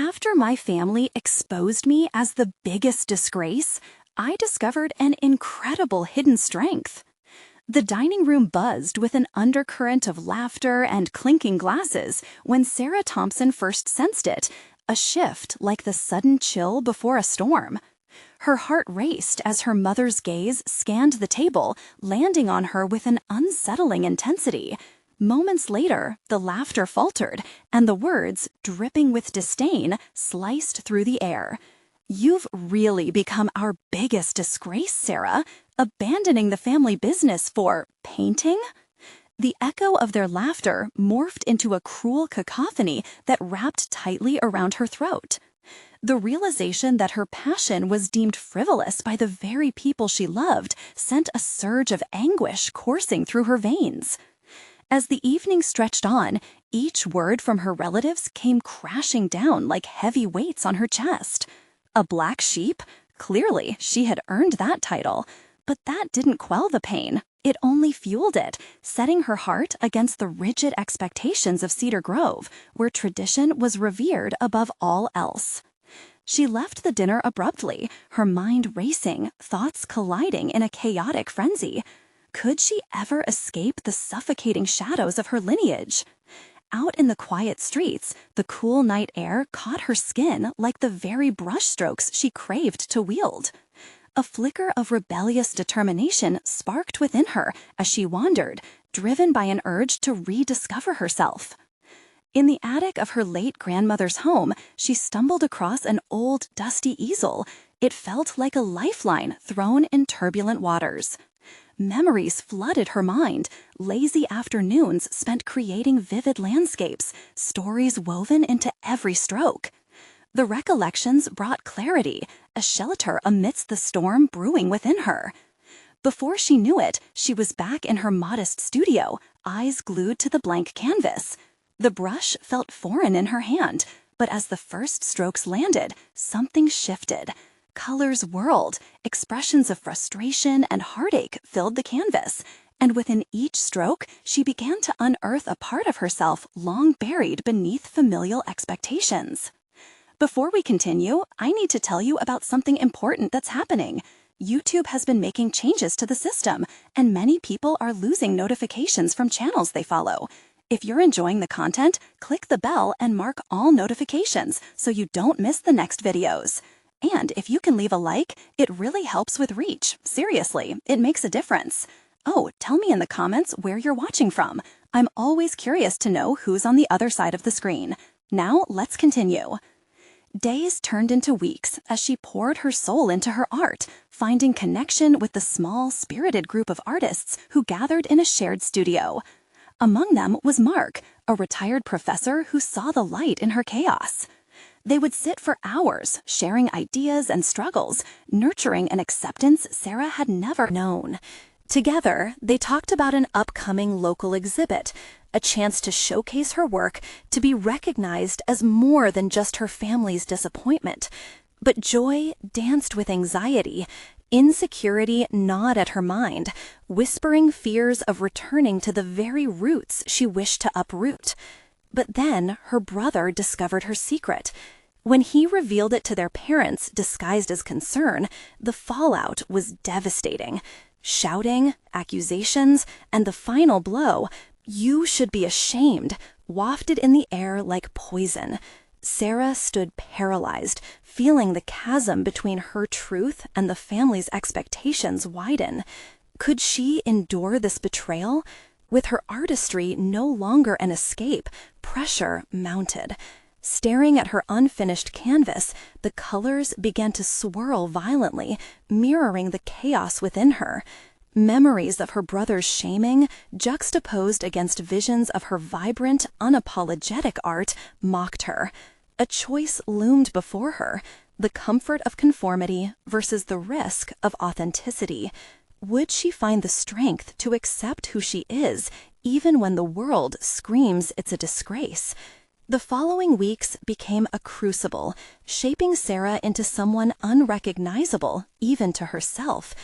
After my family exposed me as the biggest disgrace, I discovered an incredible hidden strength. The dining room buzzed with an undercurrent of laughter and clinking glasses when Sarah Thompson first sensed it, a shift like the sudden chill before a storm. Her heart raced as her mother's gaze scanned the table, landing on her with an unsettling intensity. Moments later, the laughter faltered, and the words, dripping with disdain, sliced through the air. "You've really become our biggest disgrace, Sarah, abandoning the family business for painting?" The echo of their laughter morphed into a cruel cacophony that wrapped tightly around her throat. The realization that her passion was deemed frivolous by the very people she loved sent a surge of anguish coursing through her veins. As the evening stretched on, each word from her relatives came crashing down like heavy weights on her chest. A black sheep? Clearly, she had earned that title. But that didn't quell the pain. It only fueled it, setting her heart against the rigid expectations of Cedar Grove, where tradition was revered above all else. She left the dinner abruptly, her mind racing, thoughts colliding in a chaotic frenzy. Could she ever escape the suffocating shadows of her lineage? Out in the quiet streets, the cool night air caught her skin like the very brushstrokes she craved to wield. A flicker of rebellious determination sparked within her as she wandered, driven by an urge to rediscover herself. In the attic of her late grandmother's home, she stumbled across an old, dusty easel. It felt like a lifeline thrown in turbulent waters. Memories flooded her mind, lazy afternoons spent creating vivid landscapes, stories woven into every stroke. The recollections brought clarity, a shelter amidst the storm brewing within her. Before she knew it, she was back in her modest studio, eyes glued to the blank canvas. The brush felt foreign in her hand, but as the first strokes landed, something shifted. Colors whirled, expressions of frustration and heartache filled the canvas, and within each stroke, she began to unearth a part of herself long buried beneath familial expectations. Before we continue, I need to tell you about something important that's happening. YouTube has been making changes to the system, and many people are losing notifications from channels they follow. If you're enjoying the content, click the bell and mark all notifications so you don't miss the next videos. And if you can leave a like, it really helps with reach. Seriously, it makes a difference. Oh, tell me in the comments where you're watching from. I'm always curious to know who's on the other side of the screen. Now, let's continue. Days turned into weeks as she poured her soul into her art, finding connection with the small, spirited group of artists who gathered in a shared studio. Among them was Mark, a retired professor who saw the light in her chaos. They would sit for hours, sharing ideas and struggles, nurturing an acceptance Sarah had never known. Together, they talked about an upcoming local exhibit, a chance to showcase her work, to be recognized as more than just her family's disappointment. But joy danced with anxiety. Insecurity gnawed at her mind, whispering fears of returning to the very roots she wished to uproot. But then her brother discovered her secret. When he revealed it to their parents, disguised as concern, the fallout was devastating. Shouting, accusations, and the final blow, "You should be ashamed," wafted in the air like poison. Sarah stood paralyzed, feeling the chasm between her truth and the family's expectations widen. Could she endure this betrayal? With her artistry no longer an escape, pressure mounted. Staring at her unfinished canvas, the colors began to swirl violently, mirroring the chaos within her. Memories of her brother's shaming, juxtaposed against visions of her vibrant, unapologetic art, mocked her. A choice loomed before her, the comfort of conformity versus the risk of authenticity. Would she find the strength to accept who she is, even when the world screams it's a disgrace? The following weeks became a crucible, shaping Sarah into someone unrecognizable, even to herself.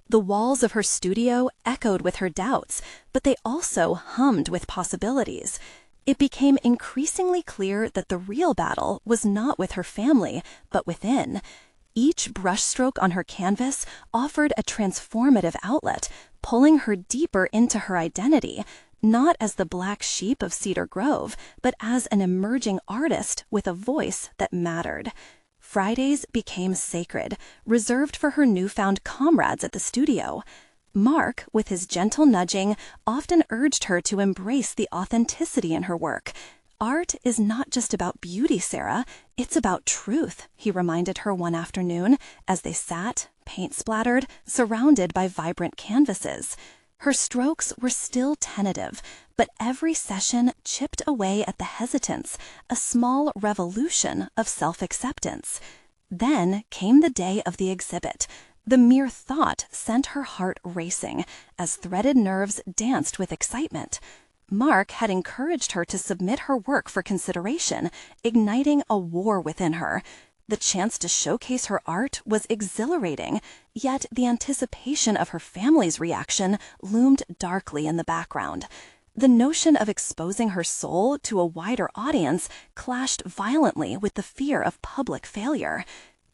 The walls of her studio echoed with her doubts, but they also hummed with possibilities. It became increasingly clear that the real battle was not with her family, but within. Each brushstroke on her canvas offered a transformative outlet, pulling her deeper into her identity, not as the black sheep of Cedar Grove, but as an emerging artist with a voice that mattered. Fridays became sacred, reserved for her newfound comrades at the studio. Mark, with his gentle nudging, often urged her to embrace the authenticity in her work. Art is not just about beauty, Sarah. It's about truth, he reminded her one afternoon as they sat, paint-splattered, surrounded by vibrant canvases. Her strokes were still tentative, but every session chipped away at the hesitance, a small revolution of self-acceptance. Then came the day of the exhibit. The mere thought sent her heart racing as threaded nerves danced with excitement. Mark had encouraged her to submit her work for consideration, igniting a war within her. The chance to showcase her art was exhilarating, yet the anticipation of her family's reaction loomed darkly in the background. The notion of exposing her soul to a wider audience clashed violently with the fear of public failure.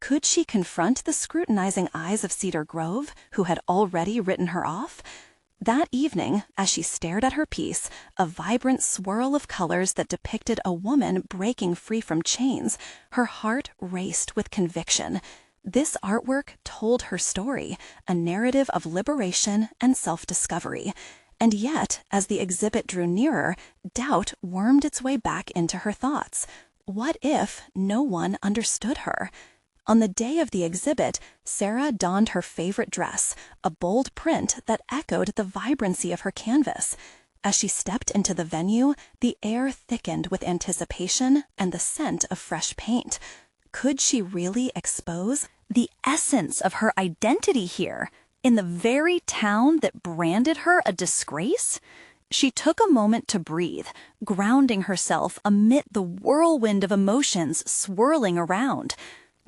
Could she confront the scrutinizing eyes of Cedar Grove, who had already written her off? That evening, as she stared at her piece, a vibrant swirl of colors that depicted a woman breaking free from chains, her heart raced with conviction. This artwork told her story, a narrative of liberation and self-discovery. And yet, as the exhibit drew nearer, doubt wormed its way back into her thoughts. What if no one understood her? On the day of the exhibit, Sarah donned her favorite dress, a bold print that echoed the vibrancy of her canvas. As she stepped into the venue, the air thickened with anticipation and the scent of fresh paint. Could she really expose the essence of her identity here, in the very town that branded her a disgrace? She took a moment to breathe, grounding herself amid the whirlwind of emotions swirling around.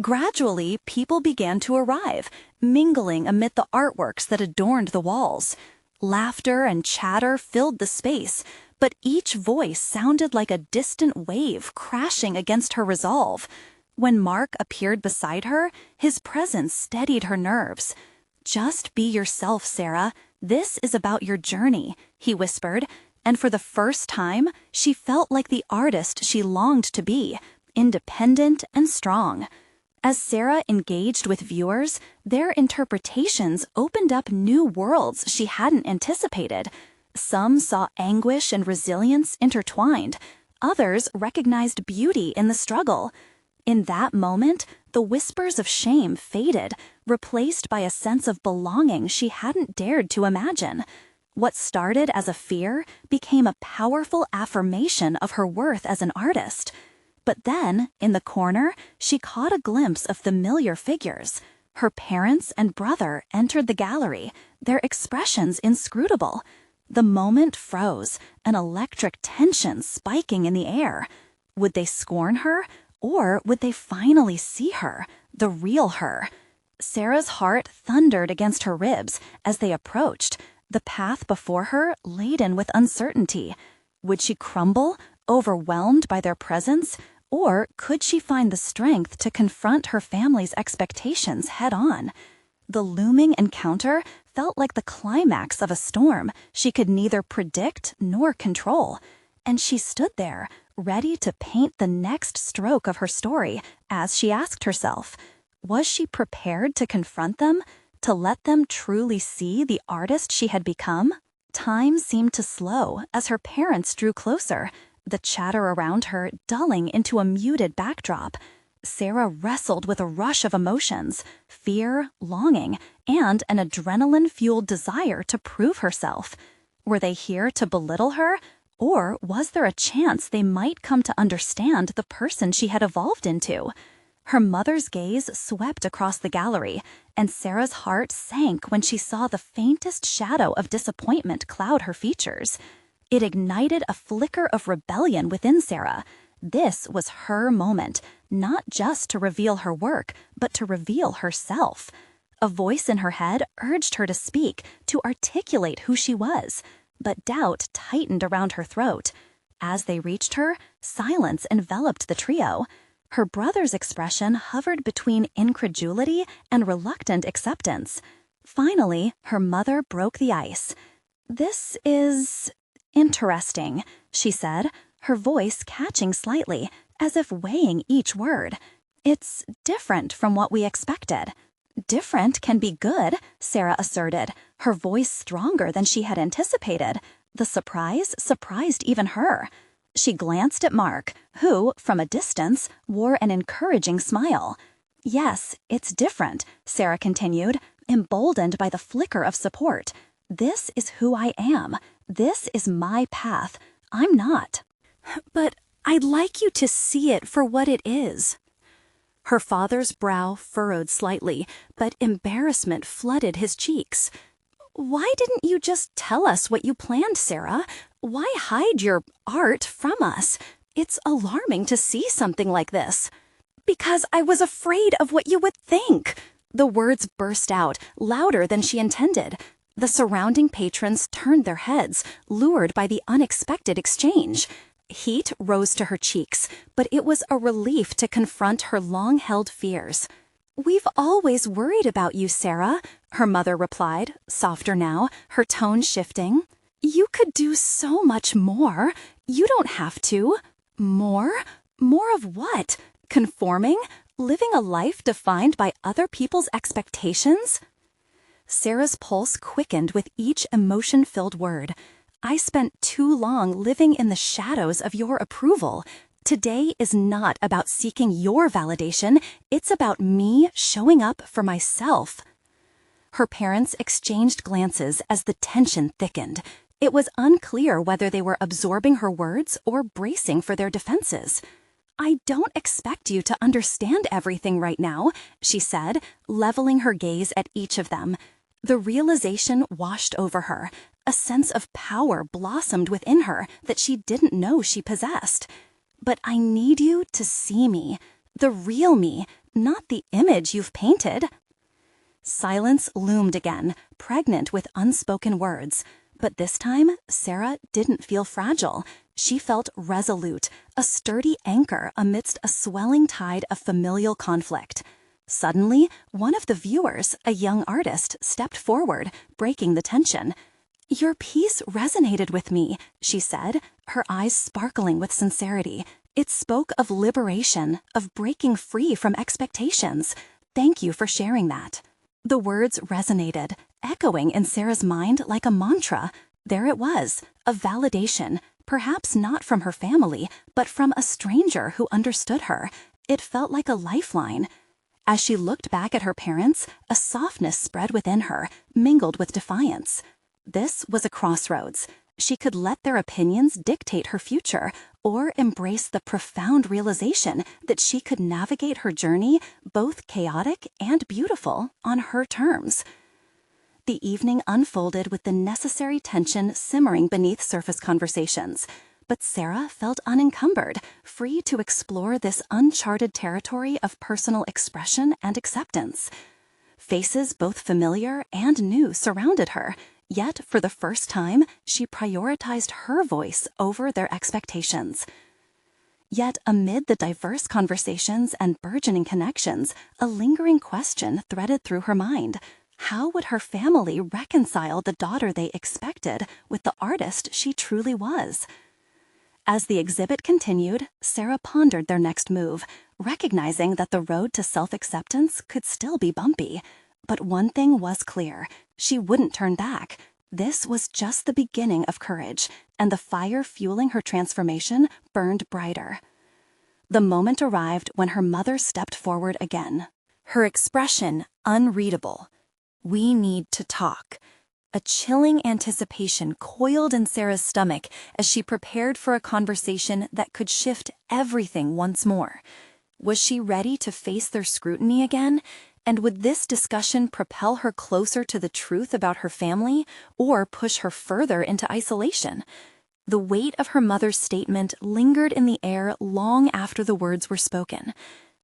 Gradually, people began to arrive, mingling amid the artworks that adorned the walls. Laughter and chatter filled the space, but each voice sounded like a distant wave crashing against her resolve. When Mark appeared beside her, his presence steadied her nerves. "Just be yourself, Sarah. This is about your journey," he whispered, and for the first time, she felt like the artist she longed to be, independent and strong. As Sarah engaged with viewers, their interpretations opened up new worlds she hadn't anticipated. Some saw anguish and resilience intertwined. Others recognized beauty in the struggle. In that moment, the whispers of shame faded, replaced by a sense of belonging she hadn't dared to imagine. What started as a fear became a powerful affirmation of her worth as an artist. But then, in the corner, she caught a glimpse of familiar figures. Her parents and brother entered the gallery, their expressions inscrutable. The moment froze, an electric tension spiking in the air. Would they scorn her, or would they finally see her, the real her? Sarah's heart thundered against her ribs as they approached, the path before her laden with uncertainty. Would she crumble, overwhelmed by their presence, or could she find the strength to confront her family's expectations head-on? The looming encounter felt like the climax of a storm she could neither predict nor control, and she stood there, ready to paint the next stroke of her story as she asked herself, was she prepared to confront them, to let them truly see the artist she had become? Time seemed to slow as her parents drew closer, the chatter around her dulling into a muted backdrop. Sarah wrestled with a rush of emotions, fear, longing, and an adrenaline-fueled desire to prove herself. Were they here to belittle her, or was there a chance they might come to understand the person she had evolved into? Her mother's gaze swept across the gallery, and Sarah's heart sank when she saw the faintest shadow of disappointment cloud her features. It ignited a flicker of rebellion within Sarah. This was her moment, not just to reveal her work, but to reveal herself. A voice in her head urged her to speak, to articulate who she was, but doubt tightened around her throat. As they reached her, silence enveloped the trio. Her brother's expression hovered between incredulity and reluctant acceptance. Finally, her mother broke the ice. "This is interesting," she said, her voice catching slightly, as if weighing each word. "It's different from what we expected." "Different can be good," Sarah asserted, her voice stronger than she had anticipated. The surprise surprised even her. She glanced at Mark, who, from a distance, wore an encouraging smile. "Yes, it's different," Sarah continued, emboldened by the flicker of support. "This is who I am. This is my path. I'm not." "But I'd like you to see it for what it is." Her father's brow furrowed slightly, but embarrassment flooded his cheeks. "Why didn't you just tell us what you planned, Sarah? Why hide your art from us? It's alarming to see something like this." "Because I was afraid of what you would think." The words burst out, louder than she intended. The surrounding patrons turned their heads, lured by the unexpected exchange. Heat rose to her cheeks, but it was a relief to confront her long-held fears. "We've always worried about you, Sarah," her mother replied, softer now, her tone shifting. "You could do so much more. You don't have to." "More? More of what? Conforming? Living a life defined by other people's expectations?" Sarah's pulse quickened with each emotion-filled word. "I spent too long living in the shadows of your approval. Today is not about seeking your validation. It's about me showing up for myself." Her parents exchanged glances as the tension thickened. It was unclear whether they were absorbing her words or bracing for their defenses. "I don't expect you to understand everything right now," she said, leveling her gaze at each of them. The realization washed over her. A sense of power blossomed within her that she didn't know she possessed. "But I need you to see me, the real me, not the image you've painted." Silence loomed again, pregnant with unspoken words. But this time, Sarah didn't feel fragile. She felt resolute, a sturdy anchor amidst a swelling tide of familial conflict. Suddenly, one of the viewers, a young artist, stepped forward, breaking the tension. "Your piece resonated with me," she said, her eyes sparkling with sincerity. "It spoke of liberation, of breaking free from expectations. Thank you for sharing that." The words resonated, echoing in Sarah's mind like a mantra. There it was, a validation, perhaps not from her family, but from a stranger who understood her. It felt like a lifeline. As she looked back at her parents, a softness spread within her, mingled with defiance. This was a crossroads. She could let their opinions dictate her future, or embrace the profound realization that she could navigate her journey, both chaotic and beautiful, on her terms. The evening unfolded with the necessary tension simmering beneath surface conversations. But Sarah felt unencumbered, free to explore this uncharted territory of personal expression and acceptance. Faces both familiar and new surrounded her, yet for the first time, she prioritized her voice over their expectations. Yet amid the diverse conversations and burgeoning connections, a lingering question threaded through her mind. How would her family reconcile the daughter they expected with the artist she truly was? As the exhibit continued, Sarah pondered their next move, recognizing that the road to self-acceptance could still be bumpy. But one thing was clear: she wouldn't turn back. This was just the beginning of courage, and the fire fueling her transformation burned brighter. The moment arrived when her mother stepped forward again, her expression unreadable. "We need to talk." A chilling anticipation coiled in Sarah's stomach as she prepared for a conversation that could shift everything once more. Was she ready to face their scrutiny again? And would this discussion propel her closer to the truth about her family, or push her further into isolation? The weight of her mother's statement lingered in the air long after the words were spoken.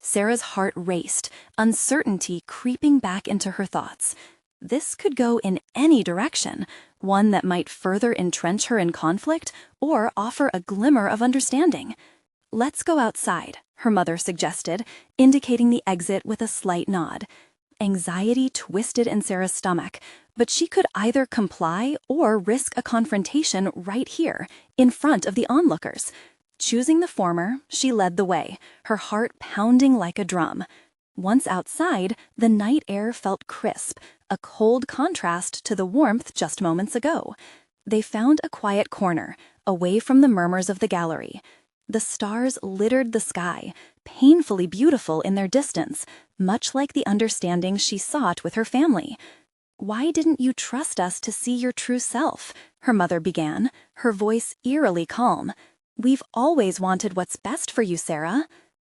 Sarah's heart raced, uncertainty creeping back into her thoughts. This could go in any direction, one that might further entrench her in conflict or offer a glimmer of understanding. "Let's go outside," her mother suggested, indicating the exit with a slight nod. Anxiety twisted in Sarah's stomach, but she could either comply or risk a confrontation right here, in front of the onlookers. Choosing the former, she led the way, her heart pounding like a drum. Once outside, the night air felt crisp, a cold contrast to the warmth just moments ago. They found a quiet corner, away from the murmurs of the gallery. The stars littered the sky, painfully beautiful in their distance, much like the understanding she sought with her family. "Why didn't you trust us to see your true self?" her mother began, her voice eerily calm. "We've always wanted what's best for you, Sarah."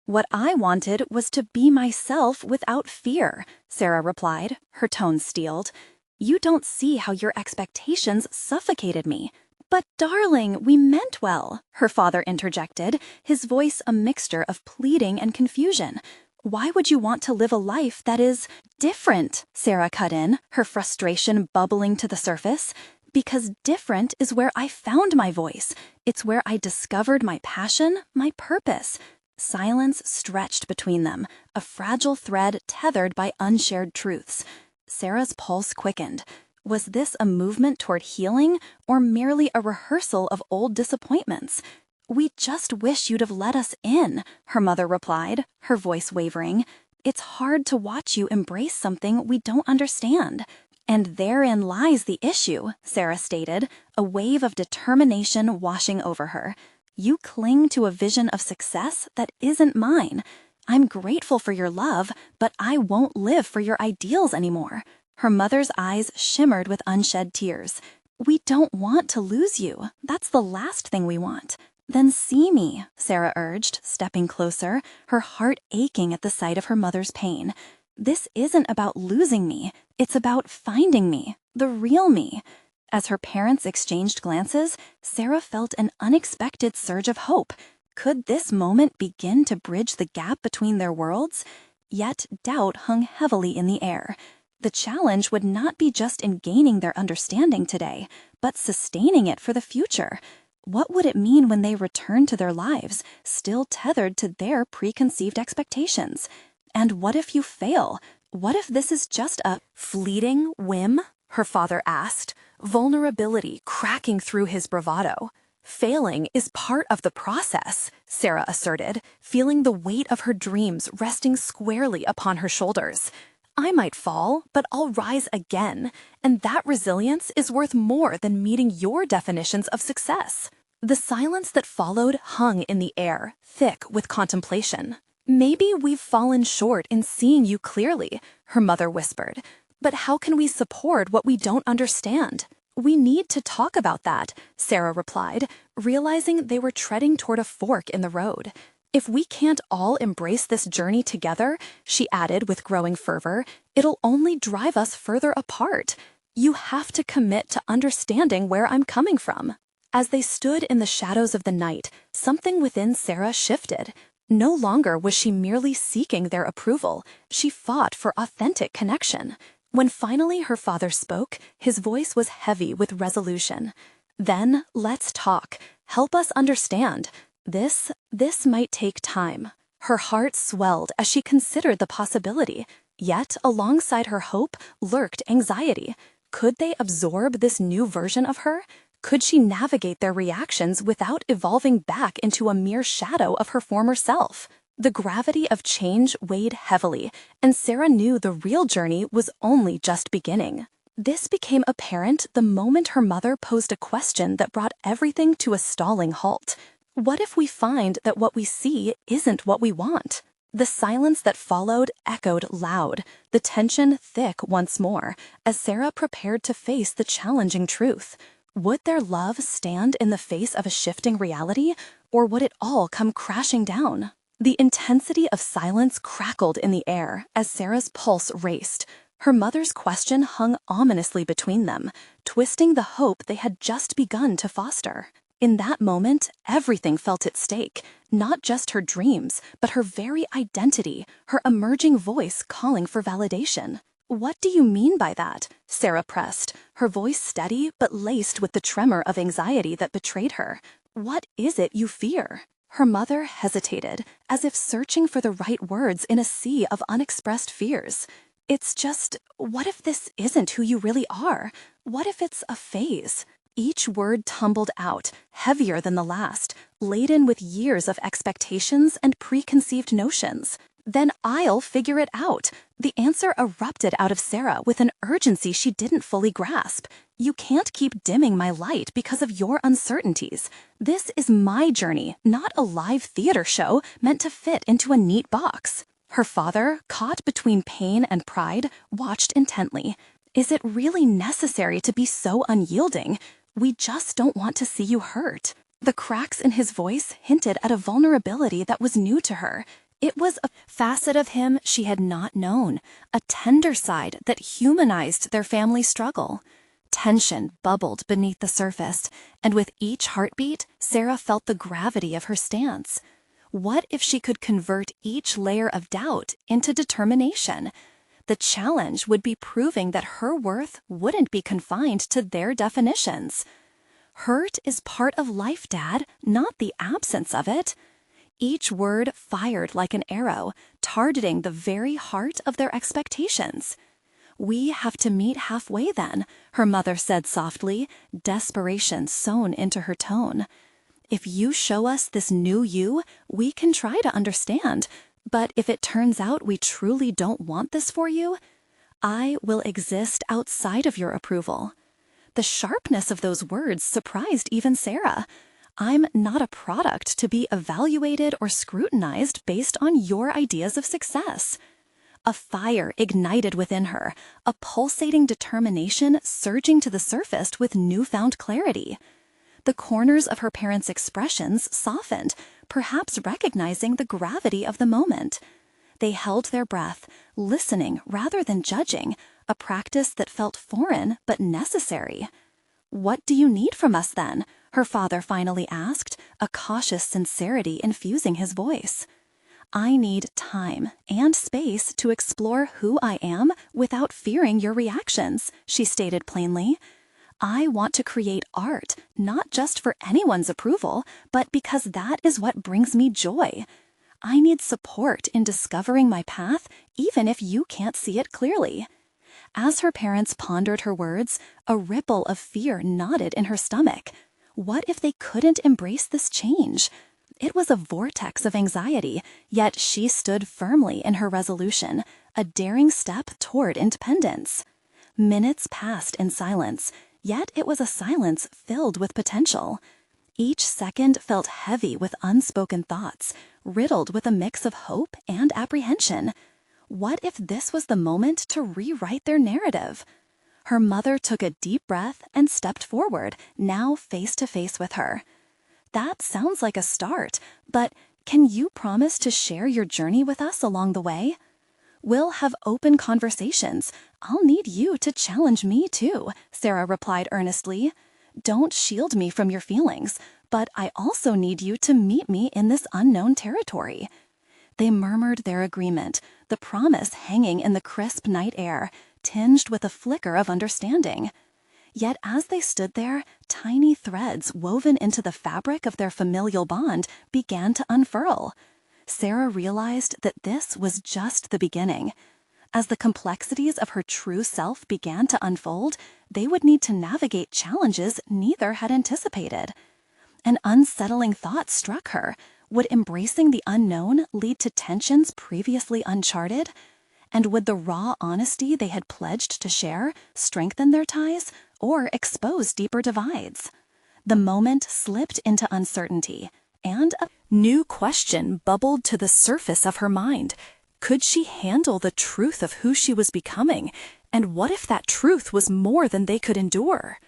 "What I wanted was to be myself without fear," Sarah replied, her tone steeled. "You don't see how your expectations suffocated me." "But darling, we meant well," her father interjected, his voice a mixture of pleading and confusion. "Why would you want to live a life that is different?" Sarah cut in, her frustration bubbling to the surface. "Because different is where I found my voice. It's where I discovered my passion, my purpose." Silence stretched between them, a fragile thread tethered by unshared truths. Sarah's pulse quickened. Was this a movement toward healing, or merely a rehearsal of old disappointments? "We just wish you'd have let us in," her mother replied, her voice wavering. "It's hard to watch you embrace something we don't understand." "And therein lies the issue," Sarah stated, a wave of determination washing over her. "You cling to a vision of success that isn't mine. I'm grateful for your love, but I won't live for your ideals anymore." Her mother's eyes shimmered with unshed tears. "We don't want to lose you. That's the last thing we want." "Then see me," Sarah urged, stepping closer, her heart aching at the sight of her mother's pain. "This isn't about losing me. It's about finding me, the real me." As her parents exchanged glances, Sarah felt an unexpected surge of hope. Could this moment begin to bridge the gap between their worlds? Yet doubt hung heavily in the air. The challenge would not be just in gaining their understanding today, but sustaining it for the future. What would it mean when they returned to their lives, still tethered to their preconceived expectations? And what if you fail? What if this is just a fleeting whim? Her father asked, vulnerability cracking through his bravado. "Failing is part of the process," Sarah asserted, feeling the weight of her dreams resting squarely upon her shoulders. "I might fall, but I'll rise again, and that resilience is worth more than meeting your definitions of success." The silence that followed hung in the air, thick with contemplation. "Maybe we've fallen short in seeing you clearly," her mother whispered. "But how can we support what we don't understand?" "We need to talk about that," Sarah replied, realizing they were treading toward a fork in the road. "If we can't all embrace this journey together," she added with growing fervor, "it'll only drive us further apart. You have to commit to understanding where I'm coming from." As they stood in the shadows of the night, something within Sarah shifted. No longer was she merely seeking their approval. She fought for authentic connection. When finally her father spoke, his voice was heavy with resolution. "Then let's talk. Help us understand. This might take time." Her heart swelled as she considered the possibility. Yet, alongside her hope, lurked anxiety. Could they absorb this new version of her? Could she navigate their reactions without evolving back into a mere shadow of her former self? The gravity of change weighed heavily, and Sarah knew the real journey was only just beginning. This became apparent the moment her mother posed a question that brought everything to a stalling halt. "What if we find that what we see isn't what we want?" The silence that followed echoed loud, the tension thick once more, as Sarah prepared to face the challenging truth. Would their love stand in the face of a shifting reality, or would it all come crashing down? The intensity of silence crackled in the air as Sarah's pulse raced. Her mother's question hung ominously between them, twisting the hope they had just begun to foster. In that moment, everything felt at stake, not just her dreams, but her very identity, her emerging voice calling for validation. "What do you mean by that?" Sarah pressed, her voice steady but laced with the tremor of anxiety that betrayed her. "What is it you fear?" Her mother hesitated, as if searching for the right words in a sea of unexpressed fears. "It's just, what if this isn't who you really are? What if it's a phase?" Each word tumbled out, heavier than the last, laden with years of expectations and preconceived notions. "Then I'll figure it out." The answer erupted out of Sarah with an urgency she didn't fully grasp. "You can't keep dimming my light because of your uncertainties. This is my journey, not a live theater show meant to fit into a neat box." Her father, caught between pain and pride, watched intently. "Is it really necessary to be so unyielding? We just don't want to see you hurt." The cracks in his voice hinted at a vulnerability that was new to her. It was a facet of him she had not known, a tender side that humanized their family struggle. Tension bubbled beneath the surface, and with each heartbeat, Sarah felt the gravity of her stance. What if she could convert each layer of doubt into determination? The challenge would be proving that her worth wouldn't be confined to their definitions. "Hurt is part of life, Dad, not the absence of it." Each word fired like an arrow, targeting the very heart of their expectations. "We have to meet halfway then," her mother said softly, desperation sewn into her tone. "If you show us this new you, we can try to understand. But if it turns out we truly don't want this for you, I will exist outside of your approval." The sharpness of those words surprised even Sarah. "I'm not a product to be evaluated or scrutinized based on your ideas of success." A fire ignited within her, a pulsating determination surging to the surface with newfound clarity. The corners of her parents' expressions softened, perhaps recognizing the gravity of the moment. They held their breath, listening rather than judging, a practice that felt foreign but necessary. "What do you need from us then?" her father finally asked, a cautious sincerity infusing his voice. "I need time and space to explore who I am without fearing your reactions," she stated plainly. "I want to create art, not just for anyone's approval, but because that is what brings me joy. I need support in discovering my path, even if you can't see it clearly." As her parents pondered her words, a ripple of fear knotted in her stomach. What if they couldn't embrace this change? It was a vortex of anxiety, yet she stood firmly in her resolution, a daring step toward independence. Minutes passed in silence, yet it was a silence filled with potential. Each second felt heavy with unspoken thoughts, riddled with a mix of hope and apprehension. What if this was the moment to rewrite their narrative? Her mother took a deep breath and stepped forward, now face to face with her. "That sounds like a start, but can you promise to share your journey with us along the way? We'll have open conversations. I'll need you to challenge me too," Sarah replied earnestly. "Don't shield me from your feelings, but I also need you to meet me in this unknown territory." They murmured their agreement, the promise hanging in the crisp night air, tinged with a flicker of understanding. Yet as they stood there, tiny threads woven into the fabric of their familial bond began to unfurl. Sarah realized that this was just the beginning. As the complexities of her true self began to unfold, they would need to navigate challenges neither had anticipated. An unsettling thought struck her. Would embracing the unknown lead to tensions previously uncharted? And would the raw honesty they had pledged to share strengthen their ties or expose deeper divides? The moment slipped into uncertainty, and a new question bubbled to the surface of her mind. Could she handle the truth of who she was becoming? And what if that truth was more than they could endure?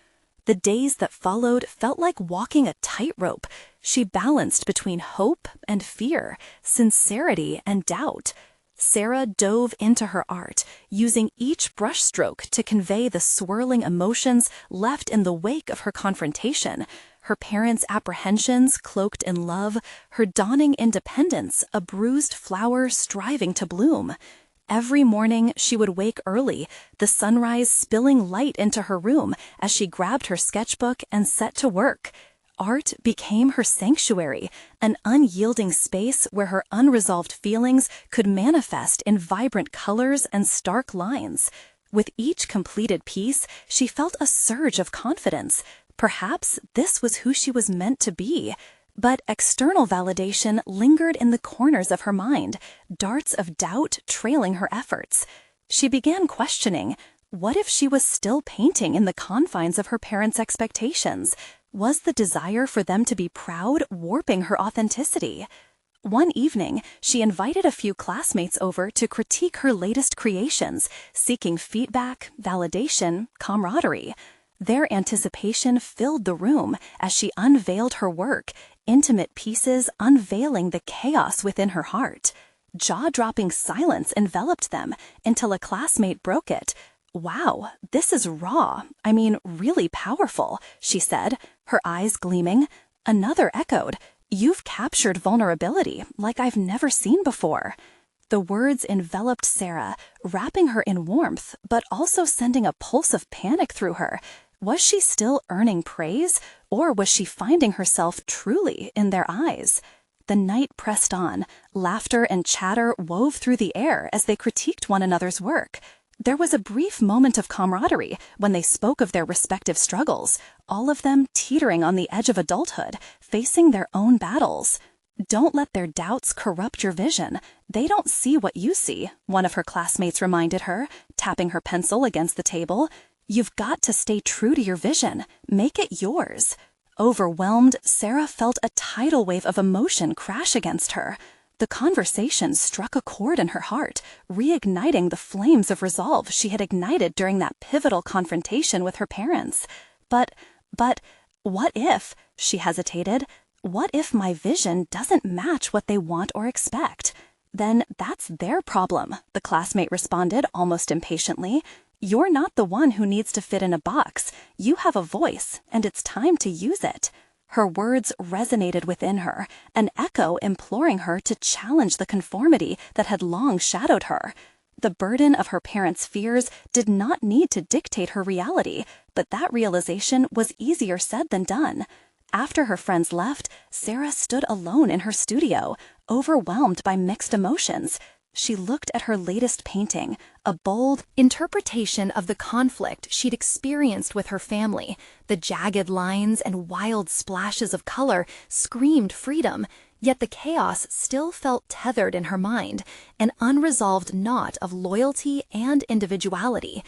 The days that followed felt like walking a tightrope. She balanced between hope and fear, sincerity and doubt. Sarah dove into her art, using each brushstroke to convey the swirling emotions left in the wake of her confrontation, her parents' apprehensions cloaked in love, her dawning independence a bruised flower striving to bloom. Every morning, she would wake early, the sunrise spilling light into her room as she grabbed her sketchbook and set to work. Art became her sanctuary, an unyielding space where her unresolved feelings could manifest in vibrant colors and stark lines. With each completed piece, she felt a surge of confidence. Perhaps this was who she was meant to be. But external validation lingered in the corners of her mind, darts of doubt trailing her efforts. She began questioning, what if she was still painting in the confines of her parents' expectations? Was the desire for them to be proud warping her authenticity? One evening, she invited a few classmates over to critique her latest creations, seeking feedback, validation, camaraderie. Their anticipation filled the room as she unveiled her work, intimate pieces unveiling the chaos within her heart. Jaw-dropping silence enveloped them until a classmate broke it. "Wow, this is raw. I mean, really powerful," she said, her eyes gleaming. Another echoed, "You've captured vulnerability like I've never seen before." The words enveloped Sarah, wrapping her in warmth, but also sending a pulse of panic through her. Was she still earning praise, or was she finding herself truly in their eyes? The night pressed on. Laughter and chatter wove through the air as they critiqued one another's work. There was a brief moment of camaraderie when they spoke of their respective struggles, all of them teetering on the edge of adulthood, facing their own battles. "Don't let their doubts corrupt your vision. They don't see what you see," one of her classmates reminded her, tapping her pencil against the table. "You've got to stay true to your vision. Make it yours." Overwhelmed, Sarah felt a tidal wave of emotion crash against her. The conversation struck a chord in her heart, reigniting the flames of resolve she had ignited during that pivotal confrontation with her parents. But, what if, she hesitated, what if my vision doesn't match what they want or expect? "Then that's their problem," the classmate responded almost impatiently. "You're not the one who needs to fit in a box. You have a voice, and it's time to use it." Her words resonated within her, an echo imploring her to challenge the conformity that had long shadowed her. The burden of her parents' fears did not need to dictate her reality, but that realization was easier said than done. After her friends left, Sarah stood alone in her studio, overwhelmed by mixed emotions. She looked at her latest painting, a bold interpretation of the conflict she'd experienced with her family. The jagged lines and wild splashes of color screamed freedom, yet the chaos still felt tethered in her mind, an unresolved knot of loyalty and individuality.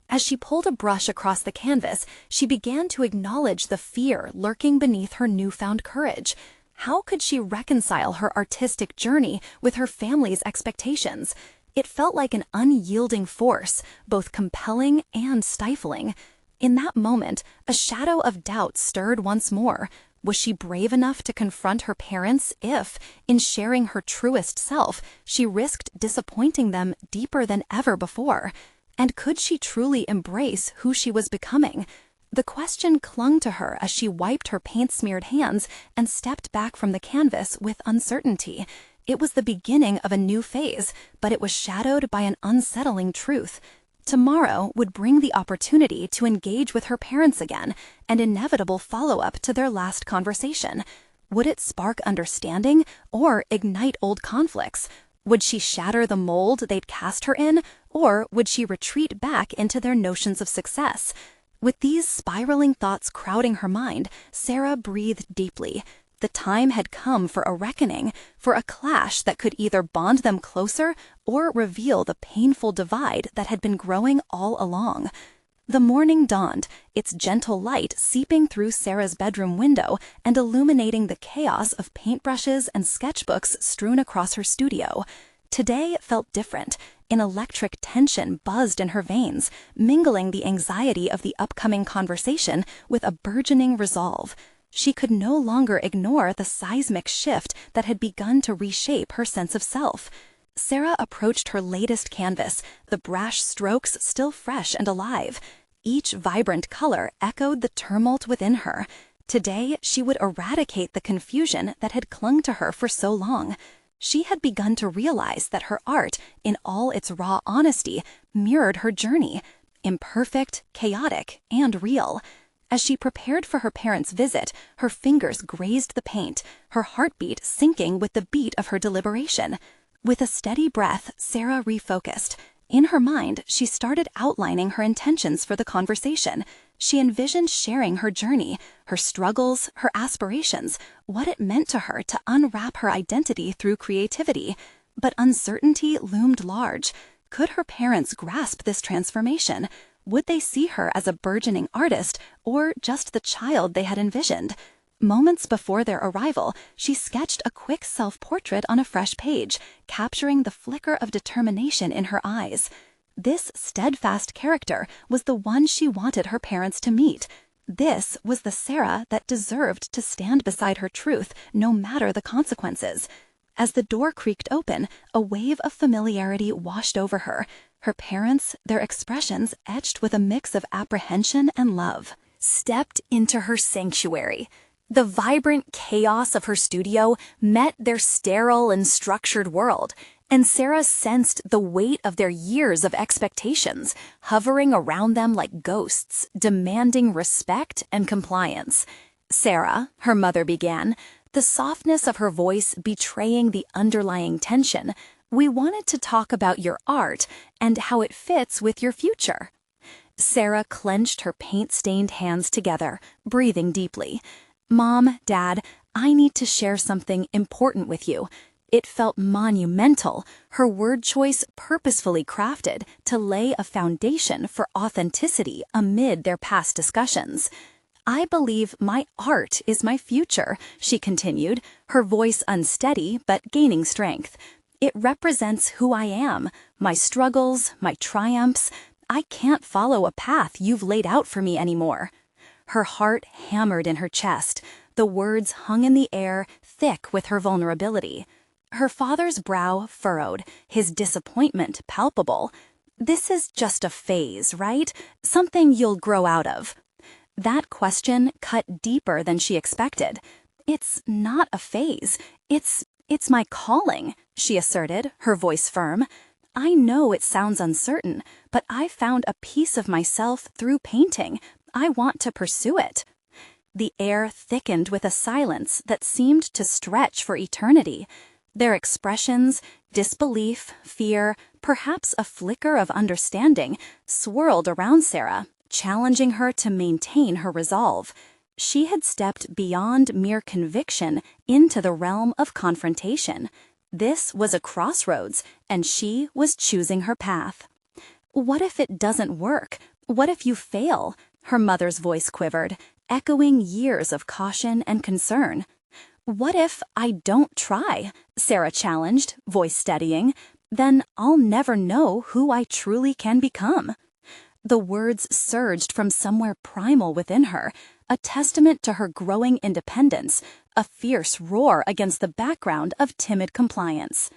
As she pulled a brush across the canvas, she began to acknowledge the fear lurking beneath her newfound courage. How could she reconcile her artistic journey with her family's expectations? It felt like an unyielding force, both compelling and stifling. In that moment, a shadow of doubt stirred once more. Was she brave enough to confront her parents if, in sharing her truest self, she risked disappointing them deeper than ever before? And could she truly embrace who she was becoming? The question clung to her as she wiped her paint-smeared hands and stepped back from the canvas with uncertainty. It was the beginning of a new phase, but it was shadowed by an unsettling truth. Tomorrow would bring the opportunity to engage with her parents again, an inevitable follow-up to their last conversation. Would it spark understanding or ignite old conflicts? Would she shatter the mold they'd cast her in, or would she retreat back into their notions of success? With these spiraling thoughts crowding her mind, Sarah breathed deeply. The time had come for a reckoning, for a clash that could either bond them closer or reveal the painful divide that had been growing all along. The morning dawned, its gentle light seeping through Sarah's bedroom window and illuminating the chaos of paintbrushes and sketchbooks strewn across her studio. Today felt different. An electric tension buzzed in her veins, mingling the anxiety of the upcoming conversation with a burgeoning resolve. She could no longer ignore the seismic shift that had begun to reshape her sense of self. Sarah approached her latest canvas, the brash strokes still fresh and alive. Each vibrant color echoed the tumult within her. Today, she would eradicate the confusion that had clung to her for so long. She had begun to realize that her art, in all its raw honesty, mirrored her journey, imperfect, chaotic, and real. As she prepared for her parents' visit, her fingers grazed the paint, her heartbeat syncing with the beat of her deliberation. With a steady breath, Sarah refocused. In her mind, she started outlining her intentions for the conversation. She envisioned sharing her journey, her struggles, her aspirations, what it meant to her to unwrap her identity through creativity. But uncertainty loomed large. Could her parents grasp this transformation? Would they see her as a burgeoning artist or just the child they had envisioned? Moments before their arrival, she sketched a quick self-portrait on a fresh page, capturing the flicker of determination in her eyes. This steadfast character was the one she wanted her parents to meet. This was the Sarah that deserved to stand beside her truth, no matter the consequences. As the door creaked open, a wave of familiarity washed over her. Her parents, their expressions etched with a mix of apprehension and love, stepped into her sanctuary. The vibrant chaos of her studio met their sterile and structured world, and Sarah sensed the weight of their years of expectations, hovering around them like ghosts, demanding respect and compliance. "Sarah," her mother began, the softness of her voice betraying the underlying tension, "we wanted to talk about your art and how it fits with your future." Sarah clenched her paint-stained hands together, breathing deeply. "Mom, Dad, I need to share something important with you." It felt monumental, her word choice purposefully crafted to lay a foundation for authenticity amid their past discussions. "I believe my art is my future," she continued, her voice unsteady but gaining strength. "It represents who I am, my struggles, my triumphs. I can't follow a path you've laid out for me anymore." Her heart hammered in her chest. The words hung in the air, thick with her vulnerability. Her father's brow furrowed, his disappointment palpable. "This is just a phase, right? Something you'll grow out of." That question cut deeper than she expected. "It's not a phase. It's my calling," she asserted, her voice firm. "I know it sounds uncertain, but I found a piece of myself through painting. I want to pursue it." The air thickened with a silence that seemed to stretch for eternity. Their expressions, disbelief, fear, perhaps a flicker of understanding, swirled around Sarah, challenging her to maintain her resolve. She had stepped beyond mere conviction into the realm of confrontation. This was a crossroads, and she was choosing her path. "What if it doesn't work? What if you fail?" Her mother's voice quivered, echoing years of caution and concern. "What if I don't try?" Sarah challenged, voice steadying. "Then I'll never know who I truly can become." The words surged from somewhere primal within her, a testament to her growing independence, a fierce roar against the background of timid compliance.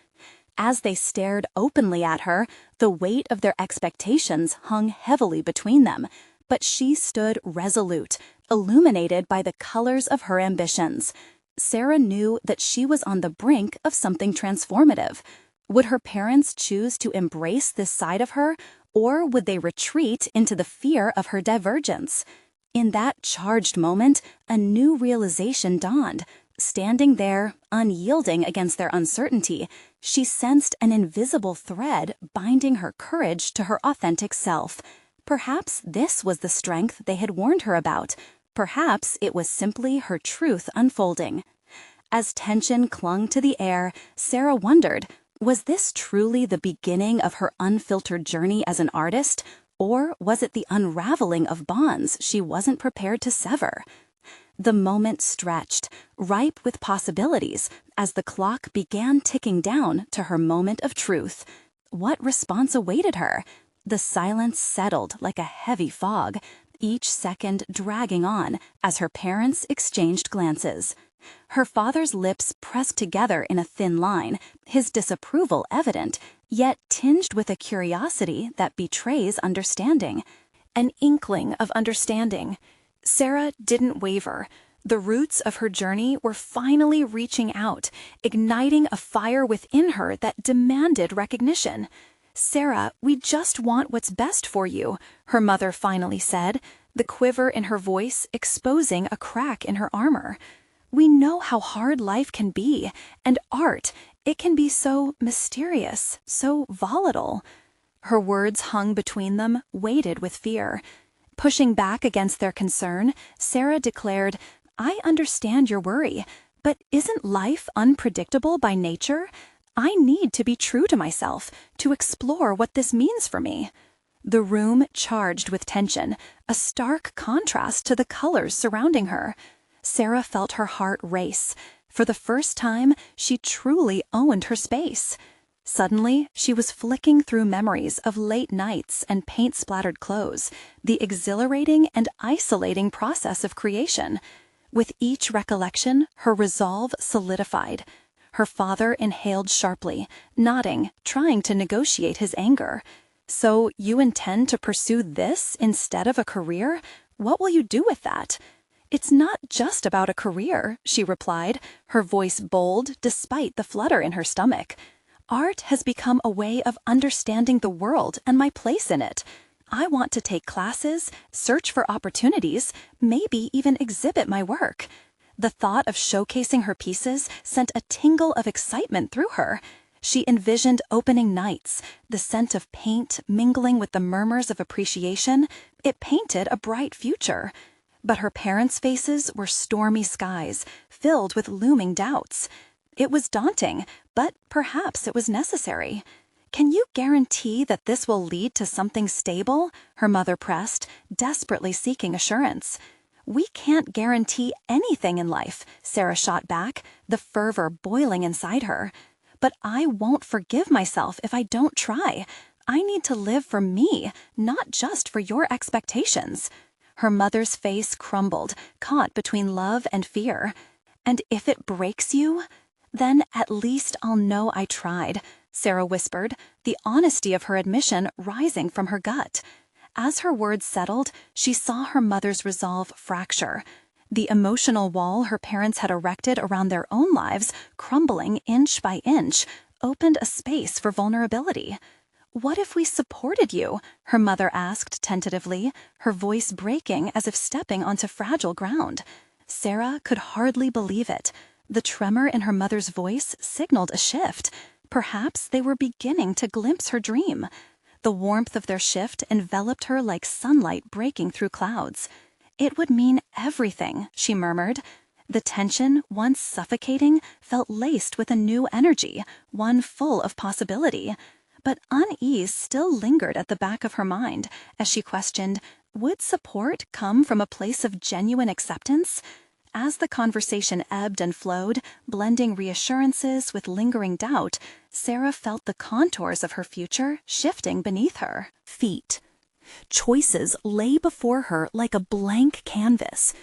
As they stared openly at her, the weight of their expectations hung heavily between them, but she stood resolute, illuminated by the colors of her ambitions. Sarah knew that she was on the brink of something transformative. Would her parents choose to embrace this side of her, or would they retreat into the fear of her divergence? In that charged moment, a new realization dawned. Standing there, unyielding against their uncertainty, she sensed an invisible thread binding her courage to her authentic self. Perhaps this was the strength they had warned her about. Perhaps it was simply her truth unfolding. As tension clung to the air, Sarah wondered, was this truly the beginning of her unfiltered journey as an artist, or was it the unraveling of bonds she wasn't prepared to sever? The moment stretched, ripe with possibilities, as the clock began ticking down to her moment of truth. What response awaited her? The silence settled like a heavy fog, each second dragging on as her parents exchanged glances. Her father's lips pressed together in a thin line, his disapproval evident, yet tinged with a curiosity that betrays understanding. An inkling of understanding. Sarah didn't waver. The roots of her journey were finally reaching out, igniting a fire within her that demanded recognition. "Sarah, we just want what's best for you," her mother finally said, the quiver in her voice exposing a crack in her armor. "We know how hard life can be, and art, it can be so mysterious, so volatile." Her words hung between them, weighted with fear. Pushing back against their concern, Sarah declared, "I understand your worry, but isn't life unpredictable by nature? I need to be true to myself, to explore what this means for me." The room charged with tension, a stark contrast to the colors surrounding her. Sarah felt her heart race. For the first time, she truly owned her space. Suddenly, she was flicking through memories of late nights and paint-splattered clothes, the exhilarating and isolating process of creation. With each recollection, her resolve solidified. Her father inhaled sharply, nodding, trying to negotiate his anger. "So you intend to pursue this instead of a career? What will you do with that?" "It's not just about a career," she replied, her voice bold despite the flutter in her stomach. "Art has become a way of understanding the world and my place in it. I want to take classes, search for opportunities, maybe even exhibit my work." The thought of showcasing her pieces sent a tingle of excitement through her. She envisioned opening nights, the scent of paint mingling with the murmurs of appreciation. It painted a bright future. But her parents' faces were stormy skies, filled with looming doubts. It was daunting, but perhaps it was necessary. "Can you guarantee that this will lead to something stable?" her mother pressed, desperately seeking assurance. "We can't guarantee anything in life," Sarah shot back, the fervor boiling inside her. "But I won't forgive myself if I don't try. I need to live for me, not just for your expectations." Her mother's face crumbled, caught between love and fear. "And if it breaks you, then at least I'll know I tried," Sarah whispered, the honesty of her admission rising from her gut. As her words settled, she saw her mother's resolve fracture. The emotional wall her parents had erected around their own lives, crumbling inch by inch, opened a space for vulnerability. "What if we supported you?" her mother asked tentatively, her voice breaking as if stepping onto fragile ground. Sarah could hardly believe it. The tremor in her mother's voice signaled a shift. Perhaps they were beginning to glimpse her dream. The warmth of their shift enveloped her like sunlight breaking through clouds. "It would mean everything," she murmured. The tension, once suffocating, felt laced with a new energy, one full of possibility. But unease still lingered at the back of her mind as she questioned, would support come from a place of genuine acceptance? As the conversation ebbed and flowed, blending reassurances with lingering doubt, Sarah felt the contours of her future shifting beneath her feet. Choices lay before her like a blank canvas.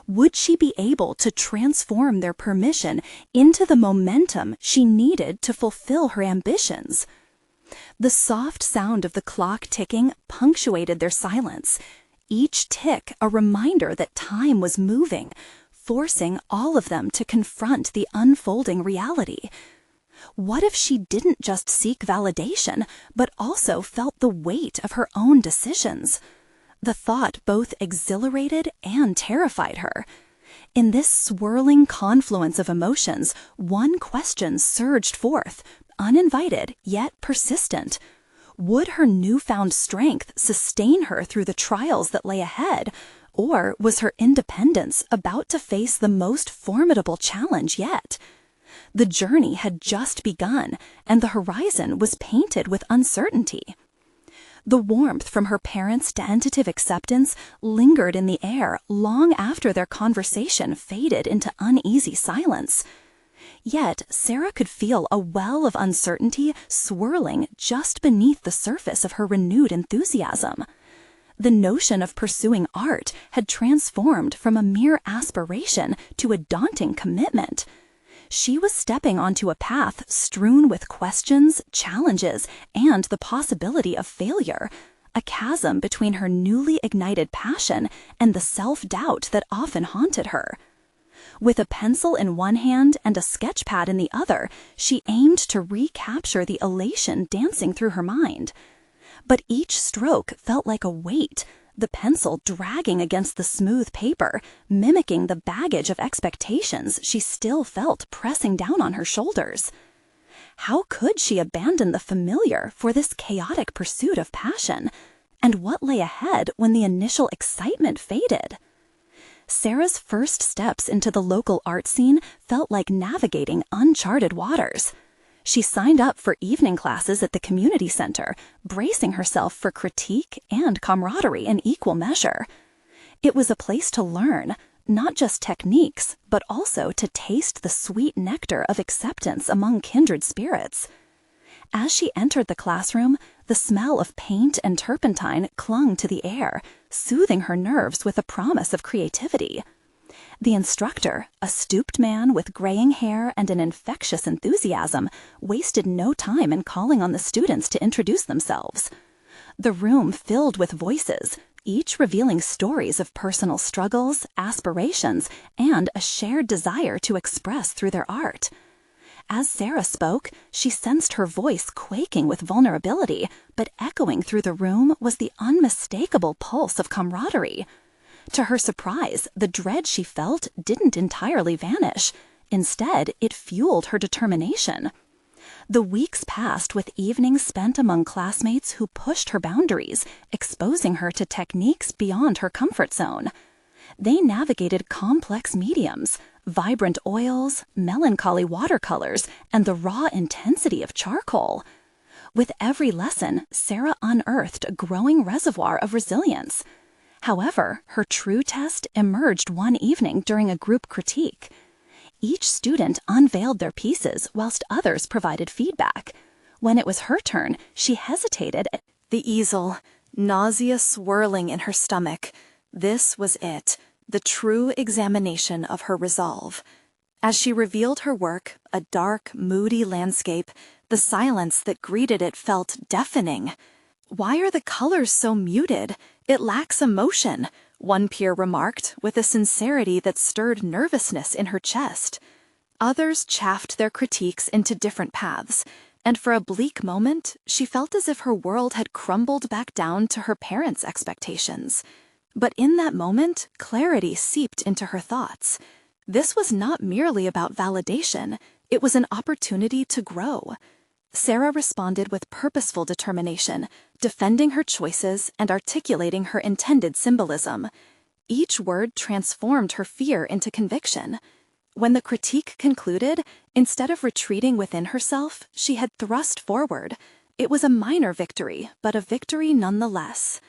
Would she be able to transform their permission into the momentum she needed to fulfill her ambitions? The soft sound of the clock ticking punctuated their silence, each tick a reminder that time was moving, forcing all of them to confront the unfolding reality. What if she didn't just seek validation, but also felt the weight of her own decisions? The thought both exhilarated and terrified her. In this swirling confluence of emotions, one question surged forth, uninvited yet persistent. Would her newfound strength sustain her through the trials that lay ahead, or was her independence about to face the most formidable challenge yet? The journey had just begun, and the horizon was painted with uncertainty. The warmth from her parents' tentative acceptance lingered in the air long after their conversation faded into uneasy silence. Yet Sarah could feel a well of uncertainty swirling just beneath the surface of her renewed enthusiasm. The notion of pursuing art had transformed from a mere aspiration to a daunting commitment. She was stepping onto a path strewn with questions, challenges, and the possibility of failure, a chasm between her newly ignited passion and the self-doubt that often haunted her. With a pencil in one hand and a sketch pad in the other, she aimed to recapture the elation dancing through her mind. But each stroke felt like a weight, the pencil dragging against the smooth paper, mimicking the baggage of expectations she still felt pressing down on her shoulders. How could she abandon the familiar for this chaotic pursuit of passion? And what lay ahead when the initial excitement faded? Sarah's first steps into the local art scene felt like navigating uncharted waters. She signed up for evening classes at the community center, bracing herself for critique and camaraderie in equal measure. It was a place to learn, not just techniques, but also to taste the sweet nectar of acceptance among kindred spirits. As she entered the classroom, the smell of paint and turpentine clung to the air, soothing her nerves with a promise of creativity. The instructor, a stooped man with graying hair and an infectious enthusiasm, wasted no time in calling on the students to introduce themselves. The room filled with voices, each revealing stories of personal struggles, aspirations, and a shared desire to express through their art. As Sarah spoke, she sensed her voice quaking with vulnerability, but echoing through the room was the unmistakable pulse of camaraderie. To her surprise, the dread she felt didn't entirely vanish. Instead, it fueled her determination. The weeks passed with evenings spent among classmates who pushed her boundaries, exposing her to techniques beyond her comfort zone. They navigated complex mediums, vibrant oils, melancholy watercolors, and the raw intensity of charcoal. With every lesson, Sarah unearthed a growing reservoir of resilience. However, her true test emerged one evening during a group critique. Each student unveiled their pieces whilst others provided feedback. When it was her turn, she hesitated at the easel, nausea swirling in her stomach. This was it, the true examination of her resolve. As she revealed her work, a dark, moody landscape, the silence that greeted it felt deafening. "Why are the colors so muted? It lacks emotion," one peer remarked, with a sincerity that stirred nervousness in her chest. Others chaffed their critiques into different paths, and for a bleak moment, she felt as if her world had crumbled back down to her parents' expectations. But in that moment, clarity seeped into her thoughts. This was not merely about validation, it was an opportunity to grow. Sarah responded with purposeful determination, defending her choices and articulating her intended symbolism. Each word transformed her fear into conviction. When the critique concluded, instead of retreating within herself, she had thrust forward. It was a minor victory, but a victory nonetheless.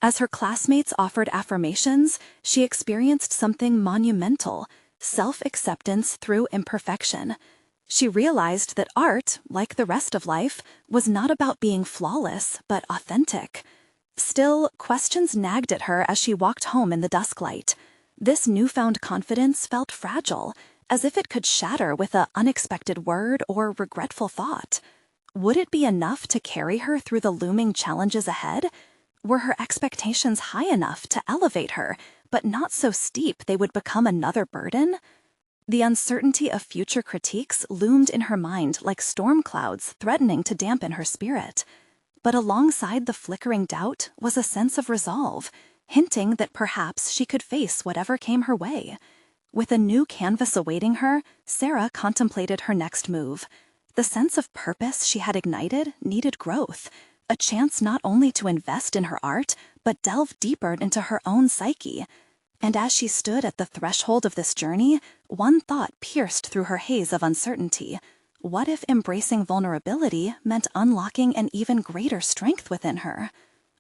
As her classmates offered affirmations, she experienced something monumental, self-acceptance through imperfection. She realized that art, like the rest of life, was not about being flawless, but authentic. Still, questions nagged at her as she walked home in the dusk light. This newfound confidence felt fragile, as if it could shatter with an unexpected word or regretful thought. Would it be enough to carry her through the looming challenges ahead? Were her expectations high enough to elevate her, but not so steep they would become another burden? The uncertainty of future critiques loomed in her mind like storm clouds threatening to dampen her spirit. But alongside the flickering doubt was a sense of resolve, hinting that perhaps she could face whatever came her way. With a new canvas awaiting her, Sarah contemplated her next move. The sense of purpose she had ignited needed growth, a chance not only to invest in her art, but delve deeper into her own psyche. And as she stood at the threshold of this journey, one thought pierced through her haze of uncertainty. What if embracing vulnerability meant unlocking an even greater strength within her?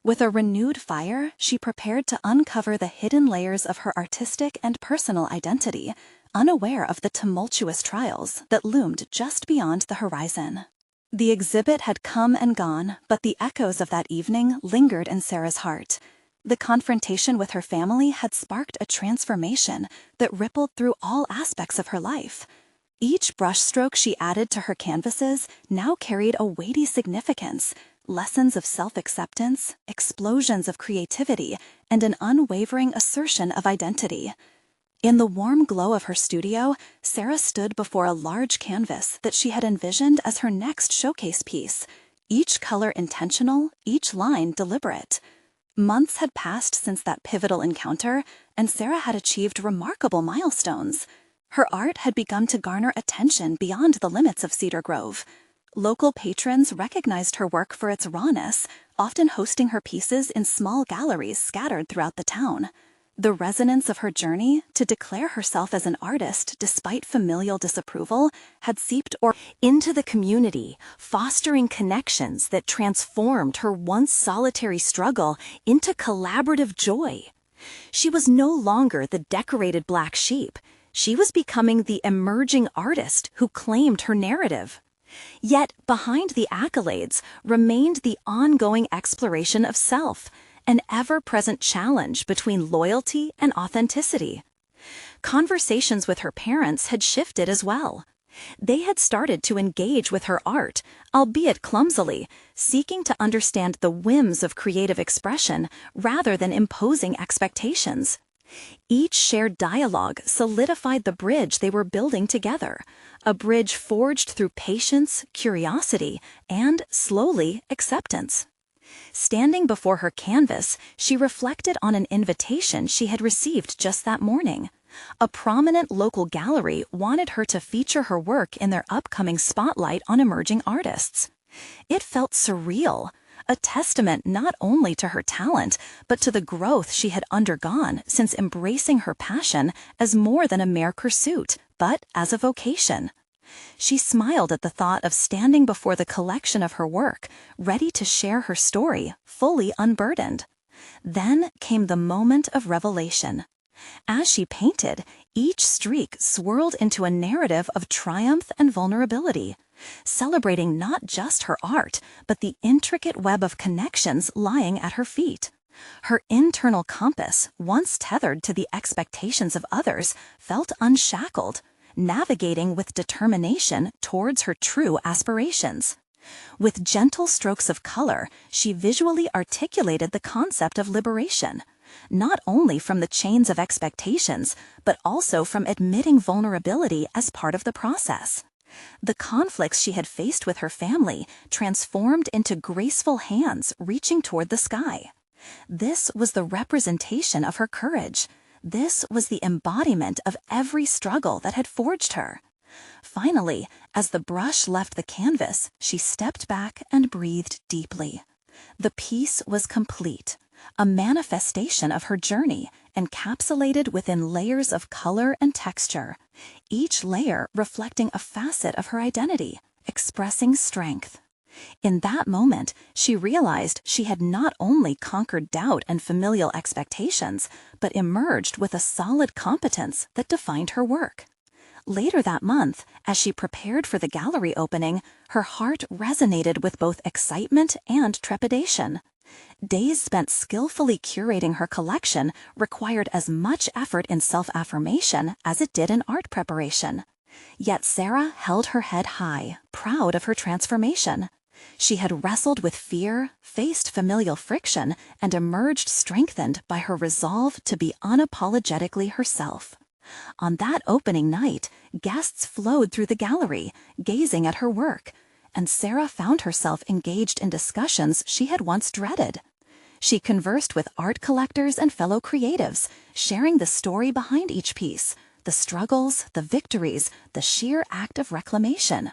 With a renewed fire, she prepared to uncover the hidden layers of her artistic and personal identity, unaware of the tumultuous trials that loomed just beyond the horizon. The exhibit had come and gone, but the echoes of that evening lingered in Sarah's heart. The confrontation with her family had sparked a transformation that rippled through all aspects of her life. Each brushstroke she added to her canvases now carried a weighty significance, lessons of self-acceptance, explosions of creativity, and an unwavering assertion of identity. In the warm glow of her studio, Sarah stood before a large canvas that she had envisioned as her next showcase piece, each color intentional, each line deliberate. Months had passed since that pivotal encounter, and Sarah had achieved remarkable milestones. Her art had begun to garner attention beyond the limits of Cedar Grove. Local patrons recognized her work for its rawness, often hosting her pieces in small galleries scattered throughout the town. The resonance of her journey to declare herself as an artist despite familial disapproval had seeped into the community, fostering connections that transformed her once solitary struggle into collaborative joy. She was no longer the decorated black sheep. She was becoming the emerging artist who claimed her narrative. Yet behind the accolades remained the ongoing exploration of self, an ever-present challenge between loyalty and authenticity. Conversations with her parents had shifted as well. They had started to engage with her art, albeit clumsily, seeking to understand the whims of creative expression rather than imposing expectations. Each shared dialogue solidified the bridge they were building together, a bridge forged through patience, curiosity, and, slowly, acceptance. Standing before her canvas, she reflected on an invitation she had received just that morning. A prominent local gallery wanted her to feature her work in their upcoming spotlight on emerging artists. It felt surreal, a testament not only to her talent, but to the growth she had undergone since embracing her passion as more than a mere pursuit, but as a vocation. She smiled at the thought of standing before the collection of her work, ready to share her story, fully unburdened. Then came the moment of revelation. As she painted, each streak swirled into a narrative of triumph and vulnerability, celebrating not just her art, but the intricate web of connections lying at her feet. Her internal compass, once tethered to the expectations of others, felt unshackled, navigating with determination towards her true aspirations. With gentle strokes of color, she visually articulated the concept of liberation, not only from the chains of expectations, but also from admitting vulnerability as part of the process. The conflicts she had faced with her family transformed into graceful hands reaching toward the sky. This was the representation of her courage. This was the embodiment of every struggle that had forged her. Finally, as the brush left the canvas, she stepped back and breathed deeply. The piece was complete, a manifestation of her journey, encapsulated within layers of color and texture, each layer reflecting a facet of her identity, expressing strength. In that moment, she realized she had not only conquered doubt and familial expectations, but emerged with a solid competence that defined her work. Later that month, as she prepared for the gallery opening, her heart resonated with both excitement and trepidation. Days spent skillfully curating her collection required as much effort in self-affirmation as it did in art preparation. Yet Sarah held her head high, proud of her transformation. She had wrestled with fear, faced familial friction, and emerged strengthened by her resolve to be unapologetically herself. On that opening night, guests flowed through the gallery, gazing at her work, and Sarah found herself engaged in discussions she had once dreaded. She conversed with art collectors and fellow creatives, sharing the story behind each piece, the struggles, the victories, the sheer act of reclamation.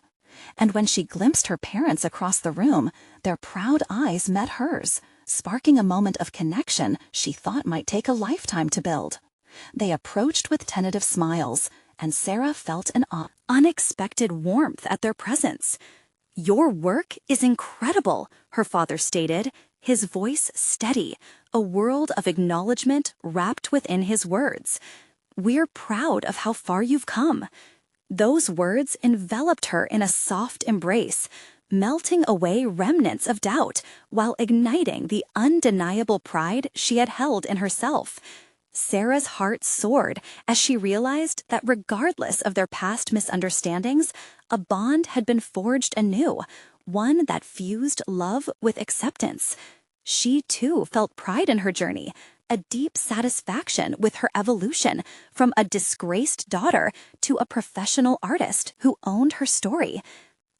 And when she glimpsed her parents across the room, their proud eyes met hers, sparking a moment of connection she thought might take a lifetime to build. They approached with tentative smiles, and Sarah felt an unexpected warmth at their presence. "Your work is incredible," her father stated, his voice steady, a world of acknowledgement wrapped within his words. "We're proud of how far you've come." Those words enveloped her in a soft embrace, melting away remnants of doubt while igniting the undeniable pride she had held in herself. Sarah's heart soared as she realized that regardless of their past misunderstandings, a bond had been forged anew, one that fused love with acceptance. She, too, felt pride in her journey, a deep satisfaction with her evolution from a disgraced daughter to a professional artist who owned her story.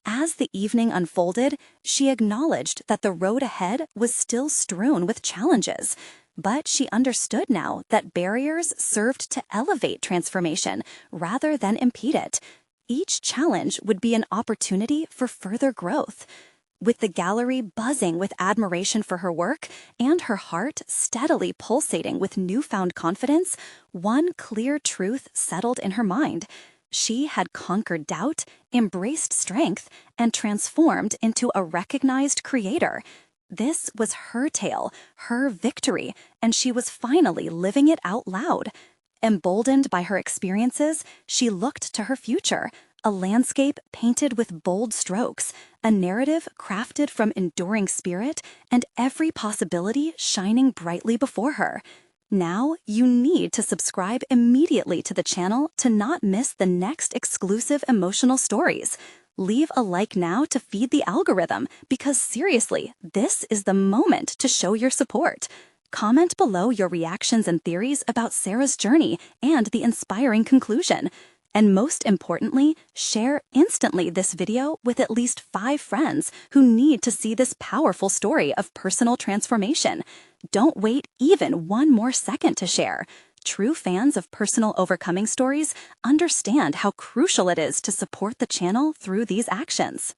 As the evening unfolded, she acknowledged that the road ahead was still strewn with challenges. But she understood now that barriers served to elevate transformation rather than impede it. Each challenge would be an opportunity for further growth. With the gallery buzzing with admiration for her work and her heart steadily pulsating with newfound confidence, one clear truth settled in her mind. She had conquered doubt, embraced strength, and transformed into a recognized creator. This was her tale, her victory, and she was finally living it out loud. Emboldened by her experiences, she looked to her future, a landscape painted with bold strokes, a narrative crafted from enduring spirit, and every possibility shining brightly before her. Now, you need to subscribe immediately to the channel to not miss the next exclusive emotional stories. Leave a like now to feed the algorithm, because seriously, this is the moment to show your support. Comment below your reactions and theories about Sarah's journey and the inspiring conclusion. And most importantly, share instantly this video with at least 5 friends who need to see this powerful story of personal transformation. Don't wait even one more second to share. True fans of personal overcoming stories understand how crucial it is to support the channel through these actions.